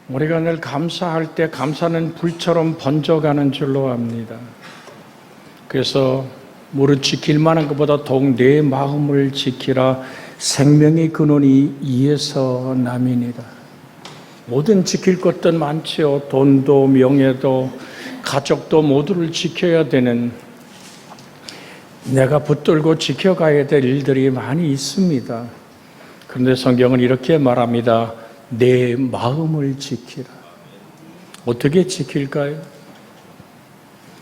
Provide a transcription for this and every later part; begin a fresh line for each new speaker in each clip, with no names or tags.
우리가 늘 감사할 때 감사는 불처럼 번져가는 줄로 압니다. 그래서 무릇 지킬 만한 것보다 더욱 내 마음을 지키라. 생명의 근원이 이에서 남이니라. 모든 지킬 것들 많지요. 돈도 명예도 가족도 모두를 지켜야 되는, 내가 붙들고 지켜가야 될 일들이 많이 있습니다. 그런데 성경은 이렇게 말합니다. 내 마음을 지키라. 어떻게 지킬까요?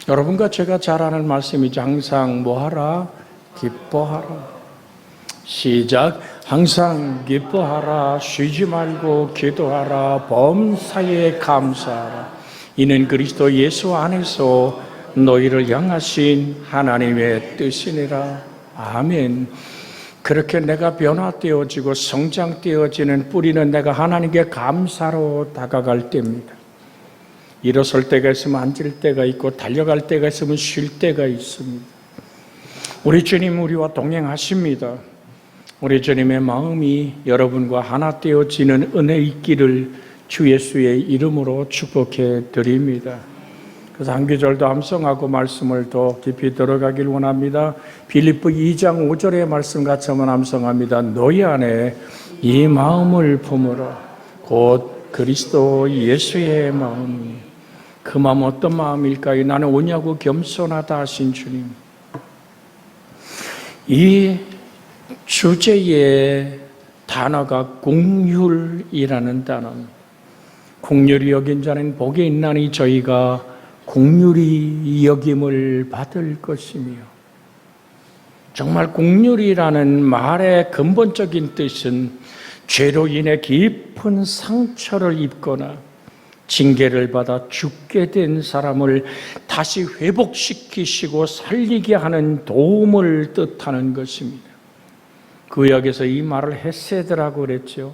여러분과 제가 잘 아는 말씀이죠. 항상 뭐하라? 기뻐하라. 시작. 항상 기뻐하라. 쉬지 말고 기도하라. 범사에 감사하라. 이는 그리스도 예수 안에서 너희를 향하신 하나님의 뜻이니라. 아멘. 그렇게 내가 변화되어지고 성장되어지는 뿌리는 내가 하나님께 감사로 다가갈 때입니다. 일어설 때가 있으면 앉을 때가 있고 달려갈 때가 있으면 쉴 때가 있습니다. 우리 주님 우리와 동행하십니다. 우리 주님의 마음이 여러분과 하나 되어지는 은혜 있기를 주 예수의 이름으로 축복해 드립니다. 그래서 한 구절도 암송하고 말씀을 더 깊이 들어가길 원합니다. 빌립보 2장 5절의 말씀 같이 한번 암송합니다. 너희 안에 이 마음을 품으라. 곧 그리스도 예수의 마음이. 그 마음 어떤 마음일까요? 나는 오냐고 겸손하다 하신 주님. 이 주제의 단어가 긍휼이라는 단어입니다. 긍휼히 여긴 자는 복이 있나니 저희가 긍휼히 여김을 받을 것이며, 정말 긍휼이라는 말의 근본적인 뜻은 죄로 인해 깊은 상처를 입거나 징계를 받아 죽게 된 사람을 다시 회복시키시고 살리게 하는 도움을 뜻하는 것입니다. 구약에서 이 말을 헤세드라고 그랬죠.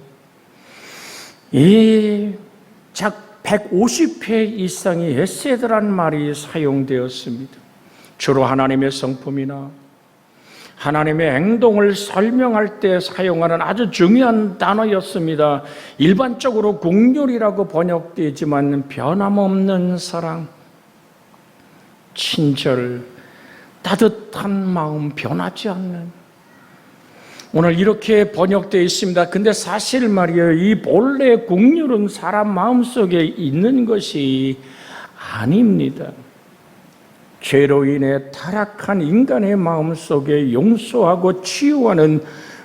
이 150회 이상의 헤세드란 말이 사용되었습니다. 주로 하나님의 성품이나 하나님의 행동을 설명할 때 사용하는 아주 중요한 단어였습니다. 일반적으로 긍휼이라고 번역되지만 변함없는 사랑, 친절, 따뜻한 마음, 변하지 않는, 오늘 이렇게 번역되어 있습니다. 근데 사실 말이에요, 이 본래 긍휼은 사람 마음속에 있는 것이 아닙니다. 죄로 인해 타락한 인간의 마음속에 용서하고 치유하는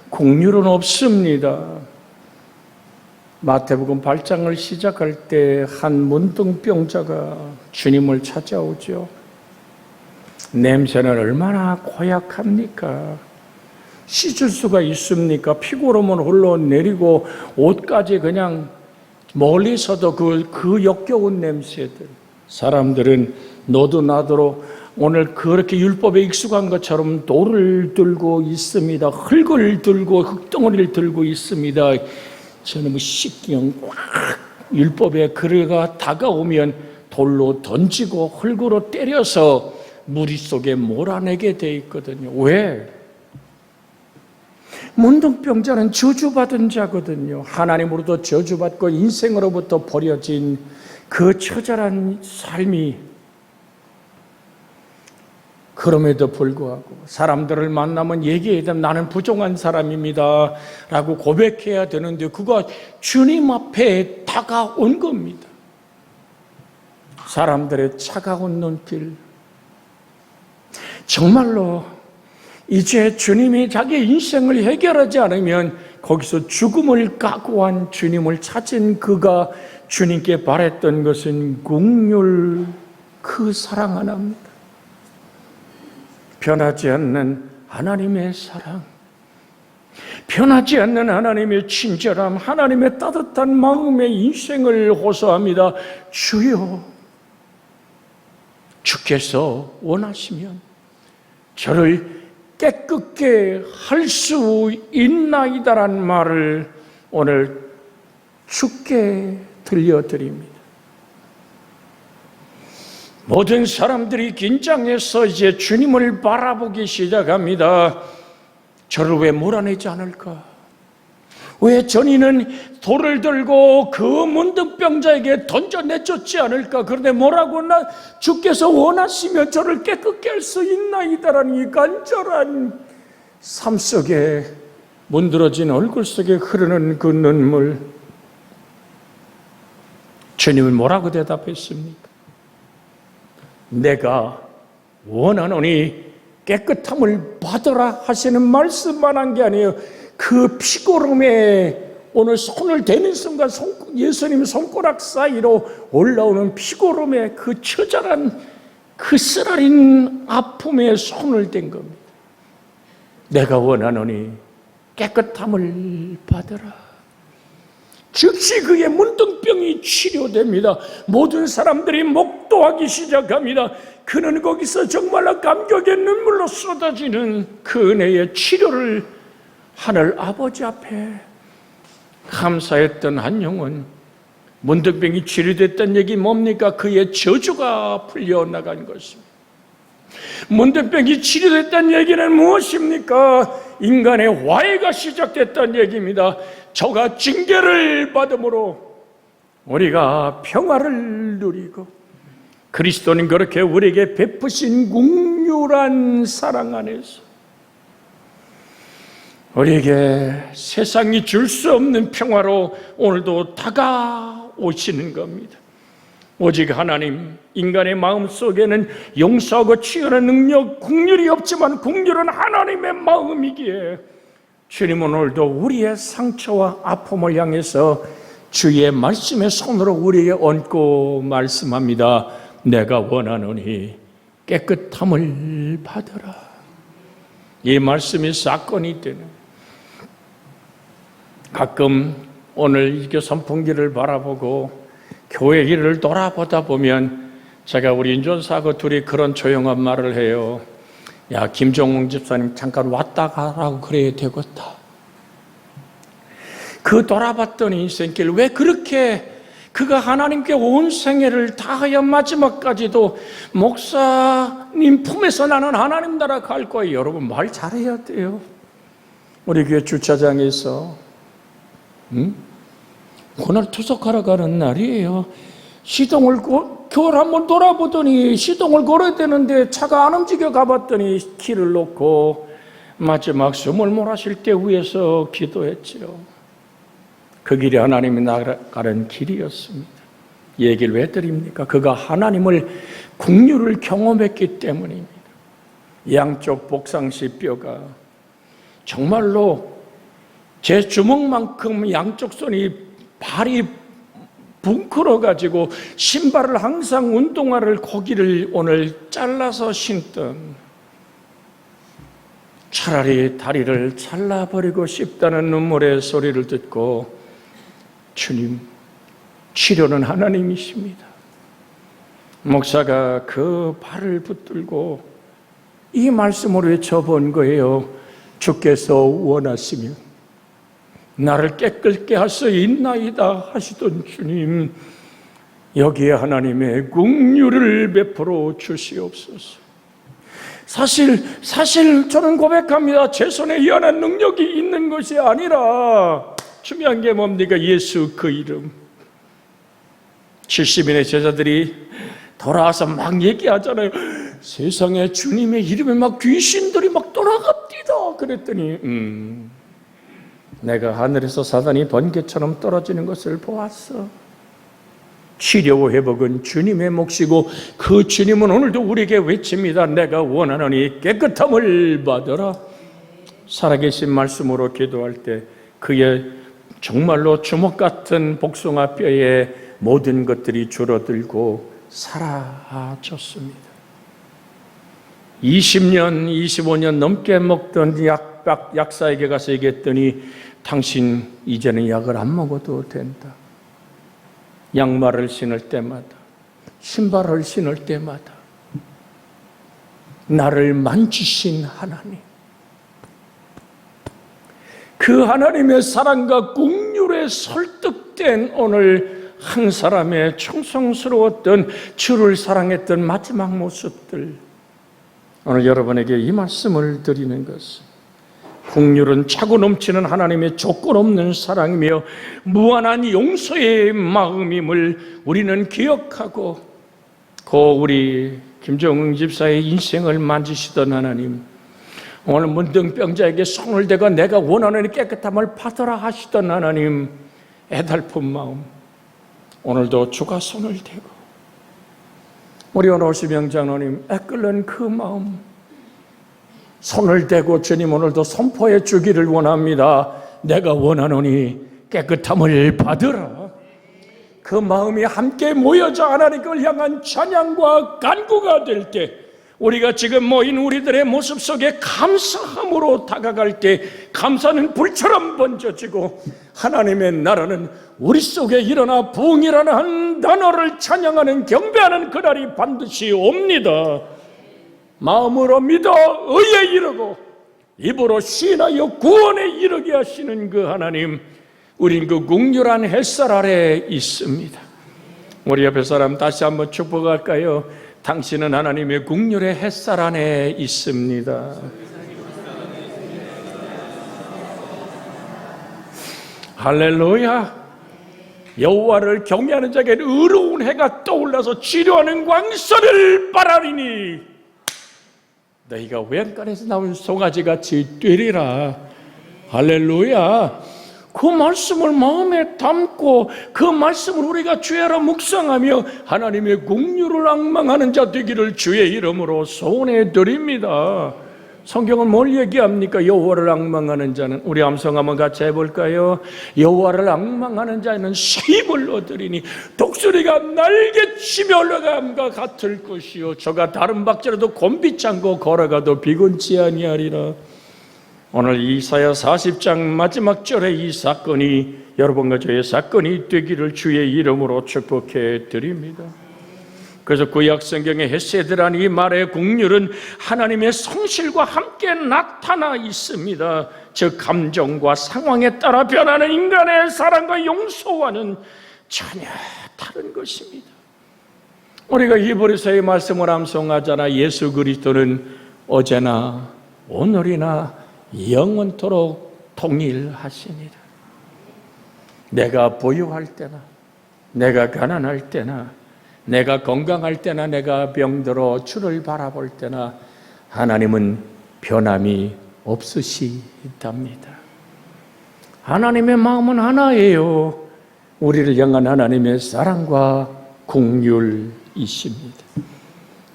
긍휼은 없습니다. 마태복음 8장을 시작할 때 한 문둥병자가 주님을 찾아오죠. 냄새는 얼마나 고약합니까? 씻을 수가 있습니까? 피고름은 흘러내리고 옷까지 그냥 멀리서도 그 역겨운 냄새들. 사람들은 너도 나도 오늘 그렇게 율법에 익숙한 것처럼 돌을 들고 있습니다. 흙을 들고 흙덩어리를 들고 있습니다. 저는 뭐 씻기는 꽉 율법에 그래가 다가오면 돌로 던지고 흙으로 때려서 무리 속에 몰아내게 돼 있거든요. 왜? 문둥병자는 저주받은 자거든요. 하나님으로부터 저주받고 인생으로부터 버려진 그 처절한 삶이, 그럼에도 불구하고 사람들을 만나면 얘기해야 되면 나는 부정한 사람입니다 라고 고백해야 되는데 그가 주님 앞에 다가온 겁니다. 사람들의 차가운 눈길, 정말로 이제 주님이 자기 인생을 해결하지 않으면 거기서 죽음을 각오한 주님을 찾은 그가 주님께 바랬던 것은 긍휼, 그 사랑 하나입니다. 변하지 않는 하나님의 사랑, 변하지 않는 하나님의 친절함, 하나님의 따뜻한 마음의 인생을 호소합니다. 주여, 주께서 원하시면 저를 깨끗게 할 수 있나이다라는 말을 오늘 주께 들려드립니다. 모든 사람들이 긴장해서 이제 주님을 바라보기 시작합니다. 저를 왜 몰아내지 않을까? 왜 전이는 돌을 들고 그 문둥병자에게 던져내줬지 않을까. 그런데 뭐라고 주께서 원하시면 저를 깨끗게 할 수 있나이다라는 이 간절한 삶 속에 문드러진 얼굴 속에 흐르는 그 눈물, 주님은 뭐라고 대답했습니까? 내가 원하노니 깨끗함을 받으라 하시는 말씀만 한 게 아니에요. 그 피고름에 오늘 손을 대는 순간 예수님 손가락 사이로 올라오는 피고름에 그 처절한 그 쓰라린 아픔에 손을 댄 겁니다. 내가 원하노니 깨끗함을 받으라. 즉시 그의 문둥병이 치료됩니다. 모든 사람들이 목도하기 시작합니다. 그는 거기서 정말로 감격의 눈물로 쏟아지는 그 은혜의 치료를 하늘 아버지 앞에 감사했던 한 영혼. 문둥병이 치료됐다는 얘기 뭡니까? 그의 저주가 풀려나간 것입니다. 문둥병이 치료됐다는 얘기는 무엇입니까? 인간의 화해가 시작됐다는 얘기입니다. 저가 징계를 받음으로 우리가 평화를 누리고, 그리스도는 그렇게 우리에게 베푸신 국률한 사랑 안에서 우리에게 세상이 줄 수 없는 평화로 오늘도 다가오시는 겁니다. 오직 하나님, 인간의 마음속에는 용서하고 치유하는 능력, 국률이 없지만 국률은 하나님의 마음이기에 주님은 오늘도 우리의 상처와 아픔을 향해서 주의 말씀의 손으로 우리에게 얹고 말씀합니다. 내가 원하노니 깨끗함을 받으라. 이 말씀이 사건이 되는, 가끔 오늘 이 선풍기를 바라보고 교회 일을 돌아보다 보면 제가 우리 인존사하고 둘이 그런 조용한 말을 해요. 야, 김종웅 집사님 잠깐 왔다 가라고 그래야 되겠다. 그 돌아봤더니 인생길 왜 그렇게 그가 하나님께 온 생애를 다하여 마지막까지도 목사님 품에서 나는 하나님 나라 갈 거예요. 여러분 말 잘해야 돼요. 우리 교회 주차장에서 그날 투석하러 가는 날이에요. 시동을 교회를 한번 돌아보더니 시동을 걸어야 되는데 차가 안 움직여 가봤더니 키를 놓고 마지막 숨을 몰아쉴 때 위에서 기도했죠. 그 길이 하나님이 나가는 길이었습니다. 이 얘기를 왜 드립니까? 그가 하나님을 국률을 경험했기 때문입니다. 양쪽 복상시 뼈가 정말로 제 주먹만큼 양쪽 손이 발이 붕클어가지고 신발을 항상 운동화를 거기를 오늘 잘라서 신던, 차라리 다리를 잘라버리고 싶다는 눈물의 소리를 듣고 주님, 치료는 하나님이십니다. 목사가 그 발을 붙들고 이 말씀을 외쳐본 거예요. 주께서 원하시면 나를 깨끗게 할 수 있나이다 하시던 주님, 여기에 하나님의 긍휼을 베풀어 주시옵소서. 사실 저는 고백합니다. 제 손에 연한 능력이 있는 것이 아니라 중요한 게 뭡니까? 예수 그 이름. 70인의 제자들이 돌아와서 막 얘기하잖아요. 세상에 주님의 이름에 막 귀신들이 막 떠나갑디다. 그랬더니 내가 하늘에서 사단이 번개처럼 떨어지는 것을 보았어. 치료와 회복은 주님의 몫이고 그 주님은 오늘도 우리에게 외칩니다. 내가 원하노니 깨끗함을 받으라. 살아계신 말씀으로 기도할 때 그의 정말로 주먹 같은 복숭아 뼈에 모든 것들이 줄어들고 사라졌습니다. 20년, 25년 넘게 먹던 약사에게 가서 얘기했더니 당신 이제는 약을 안 먹어도 된다. 양말을 신을 때마다, 신발을 신을 때마다 나를 만지신 하나님, 그 하나님의 사랑과 긍휼에 설득된 오늘 한 사람의 충성스러웠던 주를 사랑했던 마지막 모습들, 오늘 여러분에게 이 말씀을 드리는 것은 긍휼은 차고 넘치는 하나님의 조건 없는 사랑이며 무한한 용서의 마음임을 우리는 기억하고, 우리 김정응 집사의 인생을 만지시던 하나님, 오늘 문둥병자에게 손을 대고 내가 원하는 깨끗함을 받으라 하시던 하나님, 애달픈 마음, 오늘도 주가 손을 대고 우리 오노시명 장로님 애끓는 그 마음 손을 대고 주님 오늘도 선포해 주기를 원합니다. 내가 원하노니 깨끗함을 받으라. 그 마음이 함께 모여져 하나님을 향한 찬양과 간구가 될 때, 우리가 지금 모인 우리들의 모습 속에 감사함으로 다가갈 때 감사는 불처럼 번져지고 하나님의 나라는 우리 속에 일어나 부흥이라는 한 단어를 찬양하는 경배하는 그날이 반드시 옵니다. 마음으로 믿어 의에 이르고 입으로 시인하여 구원에 이르게 하시는 그 하나님, 우린 그 긍휼한 햇살 아래 있습니다. 우리 옆에 사람 다시 한번 축복할까요? 당신은 하나님의 긍휼의 햇살 안에 있습니다. 할렐루야. 여호와를 경외하는 자에게 의로운 해가 떠올라서 치료하는 광선을 바라리니 너희가 외양간에서 나온 송아지같이 뛰리라. 할렐루야. 그 말씀을 마음에 담고 그 말씀을 우리가 주야로 묵상하며 하나님의 긍휼을 앙망하는 자 되기를 주의 이름으로 소원해 드립니다. 성경은 뭘 얘기합니까? 여호와를 앙망하는 자는, 우리 암송 한번 같이 해볼까요? 여호와를 앙망하는 자는 쉼을 얻으리니 독수리가 날개치며 올라감과 같을 것이요 저가 다른 박자라도 곤비창고 걸어가도 비곤치 아니하리라. 오늘 이사야 40장 마지막 절의 이 사건이 여러분과 저의 사건이 되기를 주의 이름으로 축복해 드립니다. 그래서 구약 성경의 헤세드라는 이 말의 긍휼은 하나님의 성실과 함께 나타나 있습니다. 즉 감정과 상황에 따라 변하는 인간의 사랑과 용서와는 전혀 다른 것입니다. 우리가 히브리서의 말씀을 암송하잖아. 예수 그리스도는 어제나 오늘이나 영원토록 동일하시니라. 내가 부유할 때나 내가 가난할 때나 내가 건강할 때나 내가 병들어 주를 바라볼 때나 하나님은 변함이 없으시답니다. 하나님의 마음은 하나예요. 우리를 향한 하나님의 사랑과 긍휼이십니다.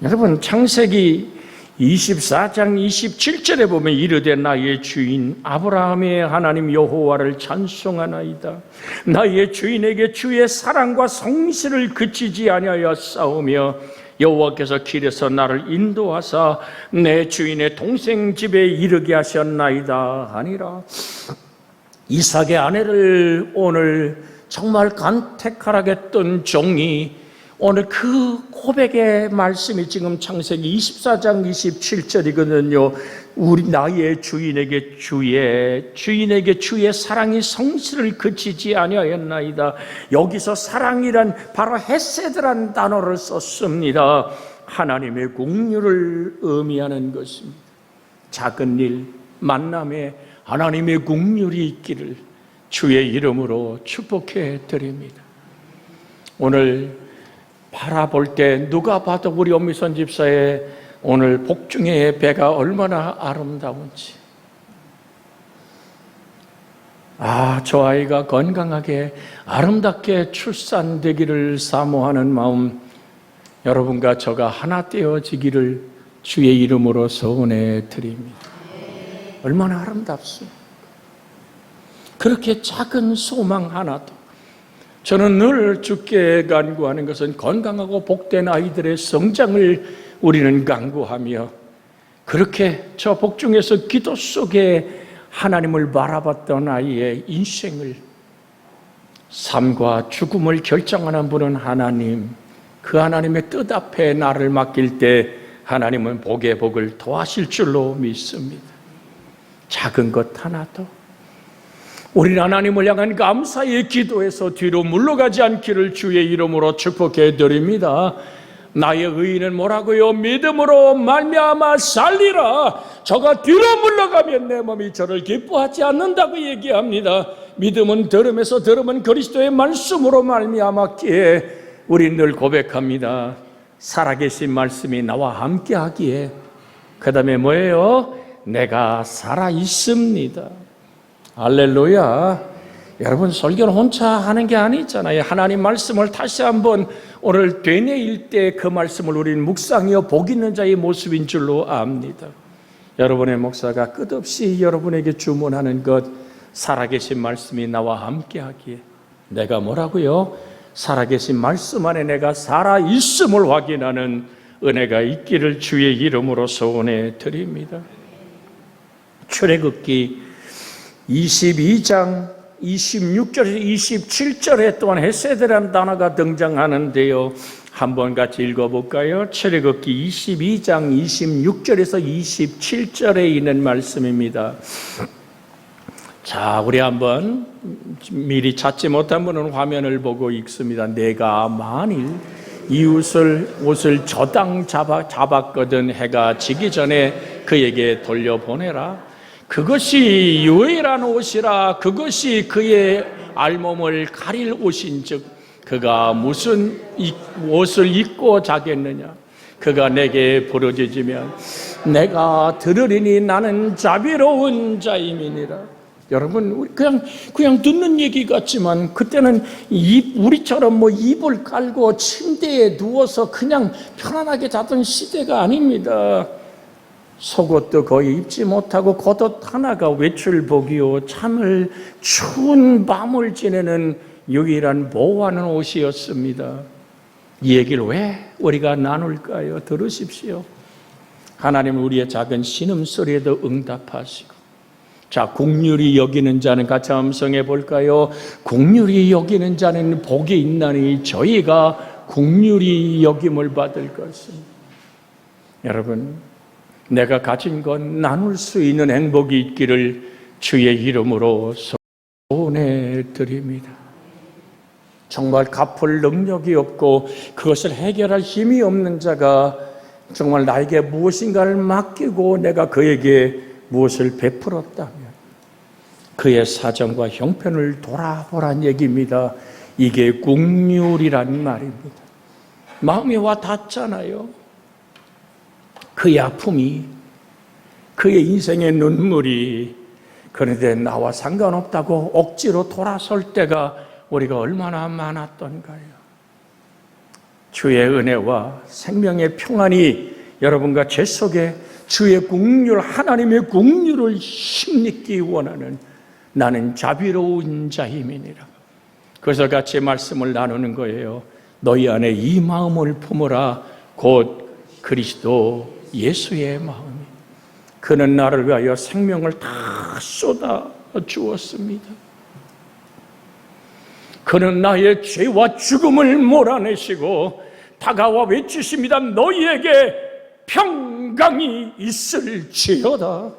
여러분, 창세기 24장 27절에 보면 이르되 나의 주인 아브라함의 하나님 여호와를 찬송하나이다. 나의 주인에게 주의 사랑과 성실을 그치지 아니하였사오며 여호와께서 길에서 나를 인도하사 내 주인의 동생 집에 이르게 하셨나이다 하니라. 이삭의 아내를 오늘 정말 간택하라겠던 종이 오늘 그 고백의 말씀이 지금 창세기 24장 27절이거든요. 우리 나의 주인에게 주의 사랑이 성실을 그치지 아니하였나이다. 여기서 사랑이란 바로 헤세드란 단어를 썼습니다. 하나님의 긍휼을 의미하는 것입니다. 작은 일, 만남에 하나님의 긍휼이 있기를 주의 이름으로 축복해 드립니다. 오늘 바라볼 때 누가 봐도 우리 엄미선 집사의 오늘 복중의 배가 얼마나 아름다운지, 저 아이가 건강하게 아름답게 출산되기를 사모하는 마음, 여러분과 저가 하나 되어지기를 주의 이름으로 소원해 드립니다. 얼마나 아름답습니까? 그렇게 작은 소망 하나도, 저는 늘 주께 간구하는 것은 건강하고 복된 아이들의 성장을 우리는 간구하며, 그렇게 저 복중에서 기도 속에 하나님을 바라봤던 아이의 인생을, 삶과 죽음을 결정하는 분은 하나님, 그 하나님의 뜻 앞에 나를 맡길 때 하나님은 복의 복을 더하실 줄로 믿습니다. 작은 것 하나도 우리 하나님을 향한 감사의 기도에서 뒤로 물러가지 않기를 주의 이름으로 축복해 드립니다. 나의 의인은 뭐라고요? 믿음으로 말미암아 살리라. 저가 뒤로 물러가면 내 몸이 저를 기뻐하지 않는다고 얘기합니다. 믿음은 들음에서, 들음은 그리스도의 말씀으로 말미암았기에 우리 늘 고백합니다. 살아계신 말씀이 나와 함께하기에, 그 다음에 뭐예요? 내가 살아있습니다. 할렐루야. 여러분, 설교는 혼자 하는 게 아니잖아요. 하나님 말씀을 다시 한번 오늘 되뇌일 때 그 말씀을 우리는 묵상이어 복 있는 자의 모습인 줄로 압니다. 여러분의 목사가 끝없이 여러분에게 주문하는 것, 살아계신 말씀이 나와 함께하기에, 내가 뭐라고요? 살아계신 말씀 안에 내가 살아있음을 확인하는 은혜가 있기를 주의 이름으로 소원해 드립니다. 출애굽기 22장 26절에서 27절에 또한 헤세드라는 단어가 등장하는데요. 한번 같이 읽어볼까요? 출애굽기 22장 26절에서 27절에 있는 말씀입니다. 자, 우리 한번 미리 찾지 못한 분은 화면을 보고 읽습니다. 내가 만일 이웃을 옷을 저당 잡았거든 해가 지기 전에 그에게 돌려보내라. 그것이 유일한 옷이라. 그것이 그의 알몸을 가릴 옷인즉 그가 무슨 옷을 입고 자겠느냐. 그가 내게 부르짖으면 내가 들으리니 나는 자비로운 자임이니라. 여러분, 그냥 듣는 얘기 같지만 그때는 우리처럼 이불 깔고 침대에 누워서 그냥 편안하게 자던 시대가 아닙니다. 속옷도 거의 입지 못하고 겉옷 하나가 외출복이요 참을 추운 밤을 지내는 유일한 보호하는 옷이었습니다. 이 얘기를 왜 우리가 나눌까요? 들으십시오. 하나님은 우리의 작은 신음소리에도 응답하시고, 자, 긍휼히 여기는 자는 같이 함성해 볼까요? 긍휼히 여기는 자는 복이 있나니 저희가 긍휼히 여김을 받을 것입니다. 여러분, 내가 가진 건 나눌 수 있는 행복이 있기를 주의 이름으로 소원해 드립니다. 정말 갚을 능력이 없고 그것을 해결할 힘이 없는 자가 정말 나에게 무엇인가를 맡기고 내가 그에게 무엇을 베풀었다면 그의 사정과 형편을 돌아보란 얘기입니다. 이게 긍휼이란 말입니다. 마음이 와 닿잖아요. 그의 아픔이, 그의 인생의 눈물이, 그런데 나와 상관없다고 억지로 돌아설 때가 우리가 얼마나 많았던가요. 주의 은혜와 생명의 평안이 여러분과 제 속에 주의 긍휼, 하나님의 긍휼을 힘입기 원하는 나는 자비로운 자임이니라. 그래서 같이 말씀을 나누는 거예요. 너희 안에 이 마음을 품으라. 곧 그리스도 예수의 마음이. 그는 나를 위하여 생명을 다 쏟아 주었습니다. 그는 나의 죄와 죽음을 몰아내시고 다가와 외치십니다. 너희에게 평강이 있을지어다.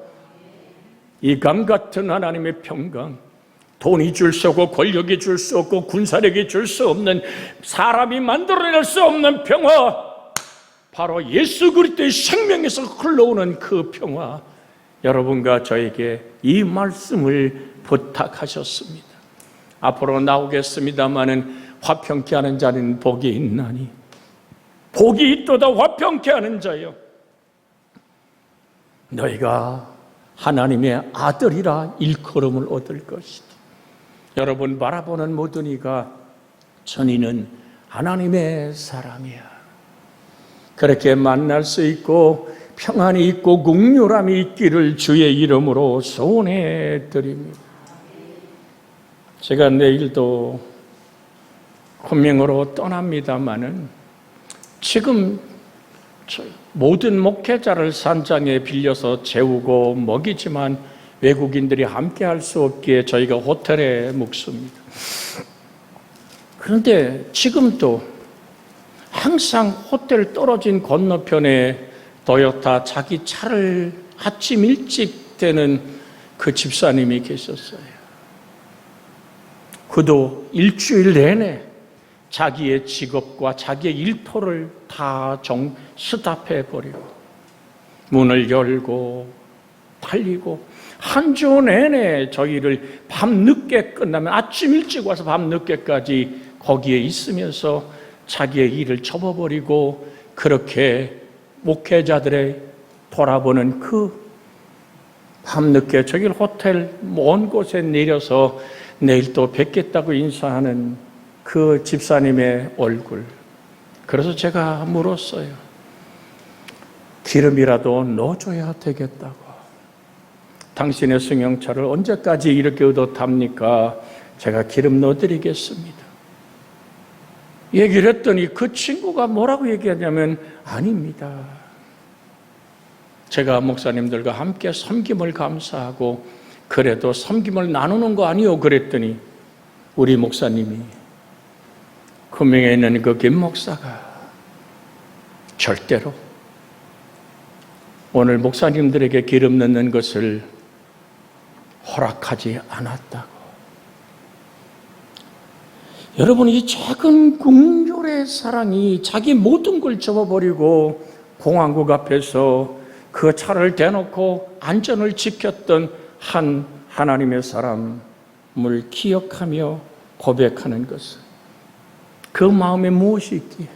이 강 같은 하나님의 평강, 돈이 줄 수 없고 권력이 줄 수 없고 군사력이 줄 수 없는, 사람이 만들어낼 수 없는 평화, 바로 예수 그리스도의 생명에서 흘러오는 그 평화, 여러분과 저에게 이 말씀을 부탁하셨습니다. 앞으로 나오겠습니다마는 화평케 하는 자는 복이 있나니 복이 있도다 화평케 하는 자여 너희가 하나님의 아들이라 일컬음을 얻을 것이다. 여러분 바라보는 모든 이가 전이는 하나님의 사람이야. 그렇게 만날 수 있고 평안이 있고 긍휼함이 있기를 주의 이름으로 소원해 드립니다. 제가 내일도昆明으로 떠납니다마는 지금 모든 목회자를 산장에 빌려서 재우고 먹이지만 외국인들이 함께 할 수 없기에 저희가 호텔에 묵습니다. 그런데 지금도 항상 호텔 떨어진 건너편에 도요타 자기 차를 아침 일찍 대는 그 집사님이 계셨어요. 그도 일주일 내내 자기의 직업과 자기의 일터를 다 스탑해버리고 문을 열고 달리고 한 주 내내 저희를 밤늦게 끝나면 아침 일찍 와서 밤늦게까지 거기에 있으면서 자기의 일을 접어버리고 그렇게 목회자들의 돌아보는 그 밤늦게 저기 호텔 먼 곳에 내려서 내일 또 뵙겠다고 인사하는 그 집사님의 얼굴. 그래서 제가 물었어요. 기름이라도 넣어줘야 되겠다고. 당신의 승용차를 언제까지 이렇게 얻어탑니까? 제가 기름 넣어드리겠습니다. 얘기를 했더니 그 친구가 뭐라고 얘기하냐면 아닙니다. 제가 목사님들과 함께 섬김을 감사하고 그래도 섬김을 나누는 거 아니요? 그랬더니 우리 목사님이 금명에 있는 그 김 목사가 절대로 오늘 목사님들에게 기름 넣는 것을 허락하지 않았다고. 여러분, 이 작은 국률의 사랑이 자기 모든 걸 접어버리고 공항국 앞에서 그 차를 대놓고 안전을 지켰던 한 하나님의 사람을 기억하며 고백하는 것은 그 마음에 무엇이 있기에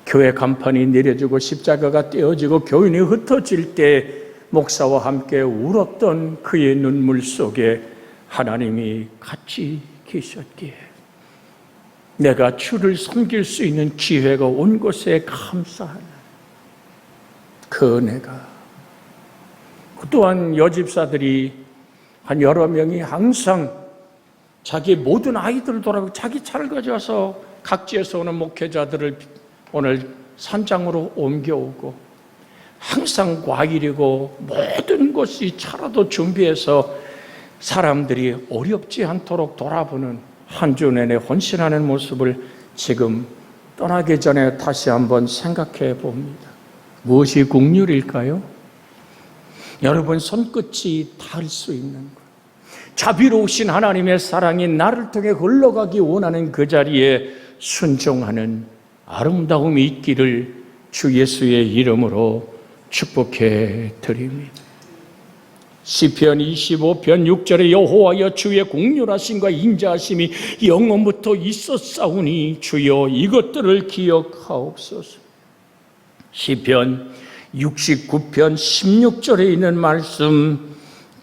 교회 간판이 내려지고 십자가가 떼어지고 교인이 흩어질 때 목사와 함께 울었던 그의 눈물 속에 하나님이 같이 계셨기에 내가 주를 섬길 수 있는 기회가 온 것에 감사하는 그 은혜가. 또한 여집사들이 한 여러 명이 항상 자기 모든 아이들을 돌아보고 자기 차를 가져와서 각지에서 오는 목회자들을 오늘 산장으로 옮겨오고 항상 과일이고 모든 것이 차라도 준비해서 사람들이 어렵지 않도록 돌아보는 한 주 내내 헌신하는 모습을 지금 떠나기 전에 다시 한번 생각해 봅니다. 무엇이 국률일까요? 여러분 손끝이 닿을 수 있는 것. 자비로우신 하나님의 사랑이 나를 통해 흘러가기 원하는 그 자리에 순종하는 아름다움이 있기를 주 예수의 이름으로 축복해 드립니다. 시편 25편 6절에 여호와여 주의 공률하심과 인자하심이 영원부터 있었사오니 주여 이것들을 기억하옵소서. 시편 69편 16절에 있는 말씀,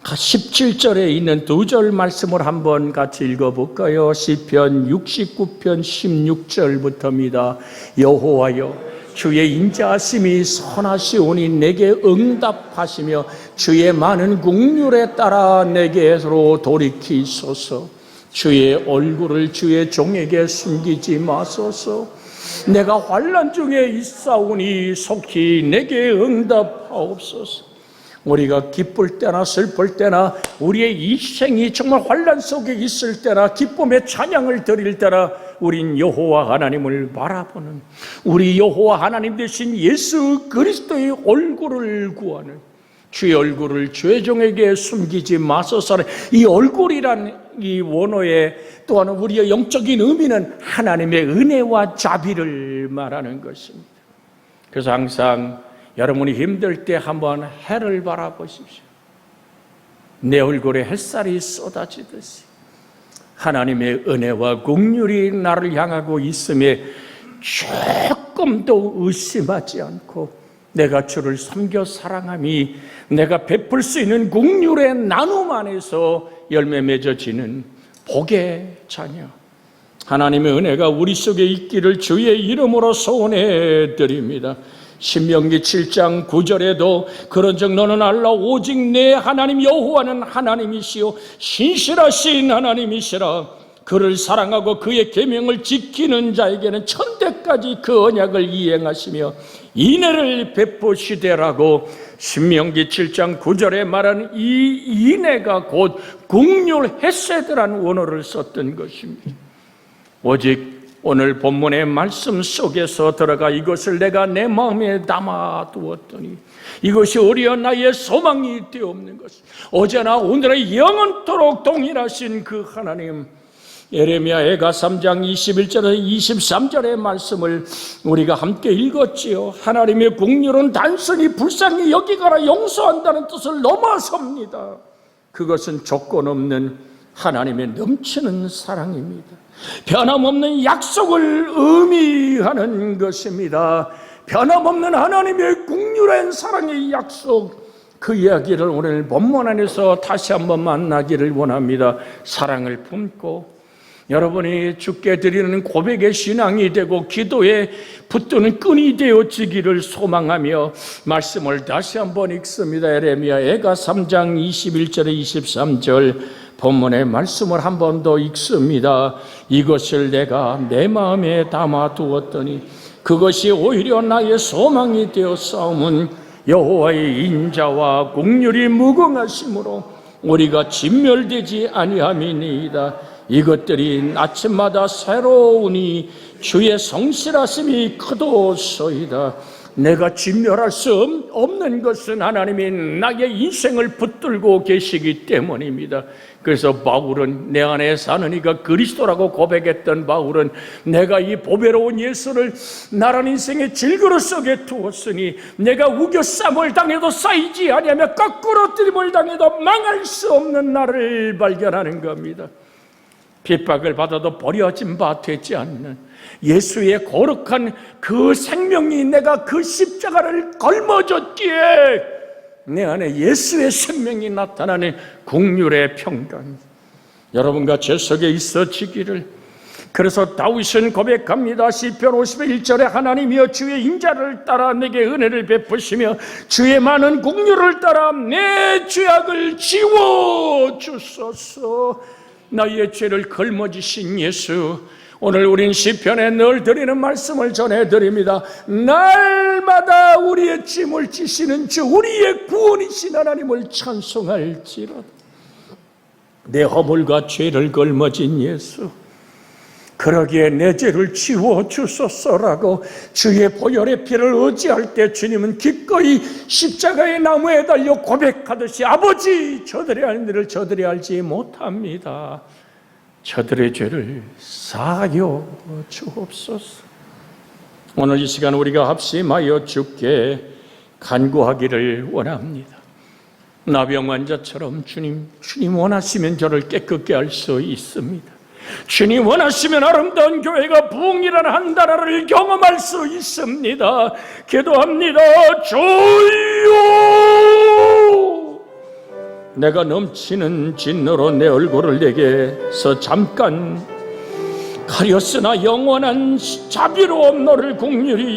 17절에 있는 두 절 말씀을 한번 같이 읽어볼까요? 시편 69편 16절부터입니다. 여호와여 주의 인자하심이 선하시오니 내게 응답하시며 주의 많은 국률에 따라 내게로 돌이키소서. 주의 얼굴을 주의 종에게 숨기지 마소서. 내가 환난 중에 있사오니 속히 내게 응답하옵소서. 우리가 기쁠 때나 슬플 때나 우리의 이 생이 정말 환난 속에 있을 때나 기쁨의 찬양을 드릴 때나 우린 여호와 하나님을 바라보는 우리 여호와 하나님 되신 예수 그리스도의 얼굴을 구하는 주의 얼굴을 주의 종에게 숨기지 마소서. 이 얼굴이란 이 원어의 또한 우리의 영적인 의미는 하나님의 은혜와 자비를 말하는 것입니다. 그래서 항상 여러분이 힘들 때 한번 해를 바라보십시오. 내 얼굴에 햇살이 쏟아지듯이 하나님의 은혜와 긍휼이 나를 향하고 있음에 조금도 의심하지 않고 내가 주를 섬겨 사랑함이 내가 베풀 수 있는 긍휼의 나눔 안에서 열매 맺어지는 복의 자녀, 하나님의 은혜가 우리 속에 있기를 주의 이름으로 소원해 드립니다. 신명기 7장 9절에도 그런즉 너는 알라 오직 내 하나님 여호와는 하나님이시요 신실하신 하나님이시라. 그를 사랑하고 그의 계명을 지키는 자에게는 천대까지 그 언약을 이행하시며 인애를 베푸시되라고 신명기 7장 9절에 말하는 이 인애가 곧 긍휼 헤세드라는 원어를 썼던 것입니다. 오직 오늘 본문의 말씀 속에서 들어가 이것을 내가 내 마음에 담아두었더니 이것이 오히려 나의 소망이 되옵는 것. 어제나 오늘의 영원토록 동일하신 그 하나님, 예레미야가 3장 21절에서 23절의 말씀을 우리가 함께 읽었지요. 하나님의 긍휼은 단순히 불쌍히 여기거나 용서한다는 뜻을 넘어섭니다. 그것은 조건 없는 하나님의 넘치는 사랑입니다. 변함없는 약속을 의미하는 것입니다. 변함없는 하나님의 긍휼한 사랑의 약속, 그 이야기를 오늘 본문 안에서 다시 한번 만나기를 원합니다. 사랑을 품고 여러분이 주께 드리는 고백의 신앙이 되고 기도에 붙드는 끈이 되어지기를 소망하며 말씀을 다시 한번 읽습니다. 예레미야가 3장 21절에 23절 본문의 말씀을 한 번 더 읽습니다. 이것을 내가 내 마음에 담아두었더니 그것이 오히려 나의 소망이 되어 싸움은 여호와의 인자와 긍휼이 무궁하심으로 우리가 진멸되지 아니함이니이다. 이것들이 아침마다 새로우니 주의 성실하심이 크도소이다. 내가 진멸할 수 없는 것은 하나님이 나의 인생을 붙들고 계시기 때문입니다. 그래서 바울은 내 안에 사는 이가 그리스도라고 고백했던 바울은 내가 이 보배로운 예수를 나란 인생의 질그릇 속에 두었으니 내가 우겨쌈을 당해도 쌓이지 아니하며 거꾸로 뜨림을 당해도 망할 수 없는 나를 발견하는 겁니다. 핍박을 받아도 버려진 바 되지 않는 예수의 거룩한 그 생명이 내가 그 십자가를 걸머졌기에 내 안에 예수의 생명이 나타나는 긍휼의 평강 여러분과 제 속에 있어지기를. 그래서 다윗은 고백합니다. 시편 51절에 하나님이여 주의 인자를 따라 내게 은혜를 베푸시며 주의 많은 긍휼을 따라 내 죄악을 지워주소서. 나의 죄를 걸머지신 예수, 오늘 우린 시편에 늘 드리는 말씀을 전해드립니다. 날마다 우리의 짐을 지시는 주, 우리의 구원이신 하나님을 찬송할지로다. 내 허물과 죄를 걸머진 예수, 그러기에 내 죄를 지워주소서라고 주의 보혈의 피를 의지할 때 주님은 기꺼이 십자가의 나무에 달려 고백하듯이 아버지, 저들의 할 일을 저들이 알지 못합니다. 저들의 죄를 사하여 주옵소서. 오늘 이 시간 우리가 합심하여 주께 간구하기를 원합니다. 나병 환자처럼 주님 원하시면 저를 깨끗게 할 수 있습니다. 주님 원하시면 아름다운 교회가 부흥이라는 한 나라를 경험할 수 있습니다. 기도합니다. 주여, 내가 넘치는 진노로 내 얼굴을 내게서 잠깐 가렸으나 영원한 자비로움 너를 긍휼히